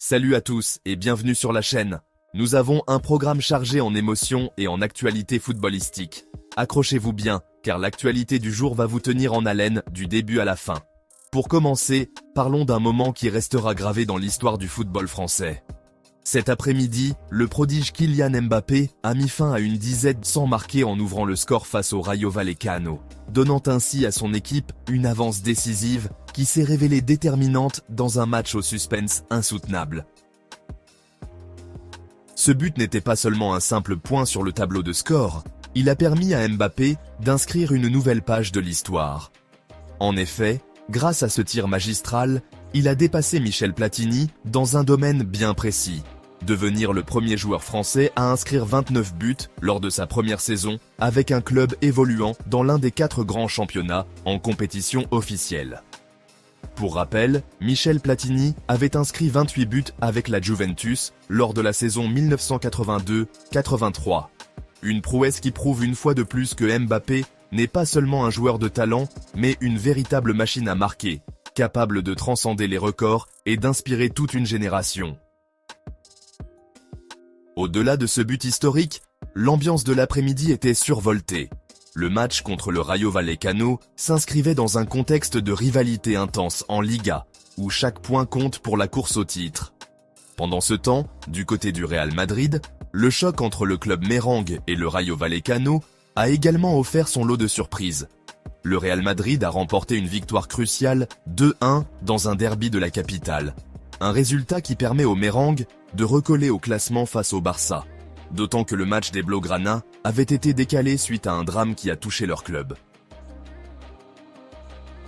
Salut à tous et bienvenue sur la chaîne. Nous avons un programme chargé en émotions et en actualité footballistique. Accrochez-vous bien, car l'actualité du jour va vous tenir en haleine du début à la fin. Pour commencer, parlons d'un moment qui restera gravé dans l'histoire du football français. Cet après-midi, le prodige Kylian Mbappé a mis fin à une disette sans marquer en ouvrant le score face au Rayo Vallecano, donnant ainsi à son équipe une avance décisive qui s'est révélée déterminante dans un match au suspense insoutenable. Ce but n'était pas seulement un simple point sur le tableau de score, il a permis à Mbappé d'inscrire une nouvelle page de l'histoire. En effet, grâce à ce tir magistral, il a dépassé Michel Platini dans un domaine bien précis. Devenir le premier joueur français à inscrire 29 buts lors de sa première saison avec un club évoluant dans l'un des 4 grands championnats en compétition officielle. Pour rappel, Michel Platini avait inscrit 28 buts avec la Juventus lors de la saison 1982-83. Une prouesse qui prouve une fois de plus que Mbappé n'est pas seulement un joueur de talent, mais une véritable machine à marquer, capable de transcender les records et d'inspirer toute une génération. Au-delà de ce but historique, l'ambiance de l'après-midi était survoltée. Le match contre le Rayo Vallecano s'inscrivait dans un contexte de rivalité intense en Liga, où chaque point compte pour la course au titre. Pendant ce temps, du côté du Real Madrid, le choc entre le club merengue et le Rayo Vallecano a également offert son lot de surprises. Le Real Madrid a remporté une victoire cruciale 2-1 dans un derby de la capitale. Un résultat qui permet aux merengues de recoller au classement face au Barça. D'autant que le match des Blaugrana avait été décalé suite à un drame qui a touché leur club.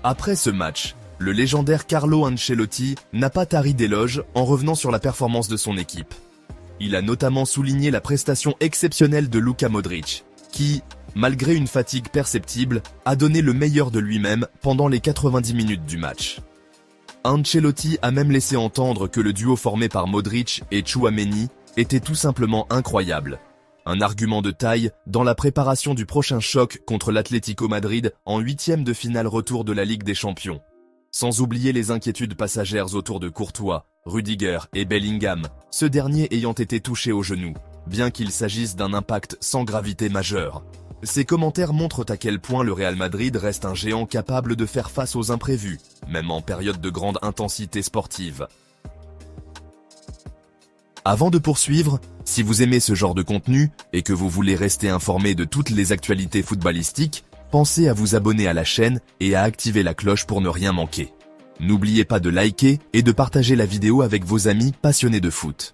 Après ce match, le légendaire Carlo Ancelotti n'a pas tari d'éloges en revenant sur la performance de son équipe. Il a notamment souligné la prestation exceptionnelle de Luka Modric, qui, malgré une fatigue perceptible, a donné le meilleur de lui-même pendant les 90 minutes du match. Ancelotti a même laissé entendre que le duo formé par Modric et Tchouaméni était tout simplement incroyable. Un argument de taille dans la préparation du prochain choc contre l'Atlético Madrid en 8e de finale retour de la Ligue des Champions. Sans oublier les inquiétudes passagères autour de Courtois, Rudiger et Bellingham, ce dernier ayant été touché au genou, bien qu'il s'agisse d'un impact sans gravité majeure. Ces commentaires montrent à quel point le Real Madrid reste un géant capable de faire face aux imprévus, même en période de grande intensité sportive. Avant de poursuivre, si vous aimez ce genre de contenu et que vous voulez rester informé de toutes les actualités footballistiques, pensez à vous abonner à la chaîne et à activer la cloche pour ne rien manquer. N'oubliez pas de liker et de partager la vidéo avec vos amis passionnés de foot.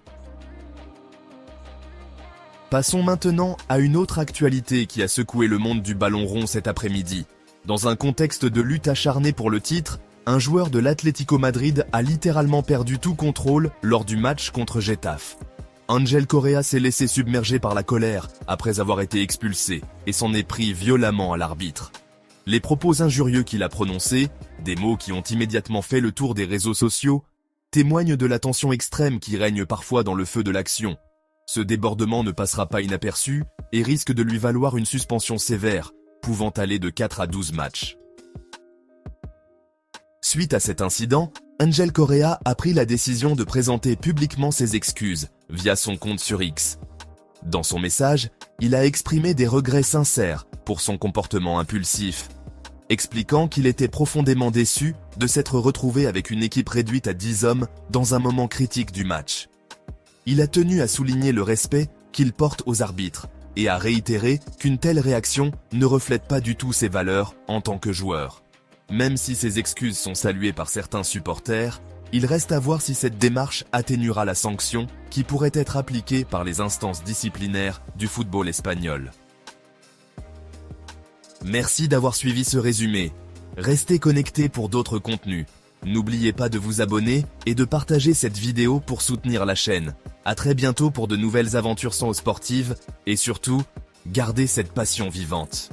Passons maintenant à une autre actualité qui a secoué le monde du ballon rond cet après-midi. Dans un contexte de lutte acharnée pour le titre, un joueur de l'Atlético Madrid a littéralement perdu tout contrôle lors du match contre Getafe. Ángel Correa s'est laissé submerger par la colère après avoir été expulsé et s'en est pris violemment à l'arbitre. Les propos injurieux qu'il a prononcés, des mots qui ont immédiatement fait le tour des réseaux sociaux, témoignent de la tension extrême qui règne parfois dans le feu de l'action. Ce débordement ne passera pas inaperçu et risque de lui valoir une suspension sévère, pouvant aller de 4 à 12 matchs. Suite à cet incident, Ángel Correa a pris la décision de présenter publiquement ses excuses via son compte sur X. Dans son message, il a exprimé des regrets sincères pour son comportement impulsif, expliquant qu'il était profondément déçu de s'être retrouvé avec une équipe réduite à 10 hommes dans un moment critique du match. Il a tenu à souligner le respect qu'il porte aux arbitres et à réitérer qu'une telle réaction ne reflète pas du tout ses valeurs en tant que joueur. Même si ses excuses sont saluées par certains supporters, il reste à voir si cette démarche atténuera la sanction qui pourrait être appliquée par les instances disciplinaires du football espagnol. Merci d'avoir suivi ce résumé. Restez connectés pour d'autres contenus. N'oubliez pas de vous abonner et de partager cette vidéo pour soutenir la chaîne. À très bientôt pour de nouvelles aventures sportives et surtout, gardez cette passion vivante.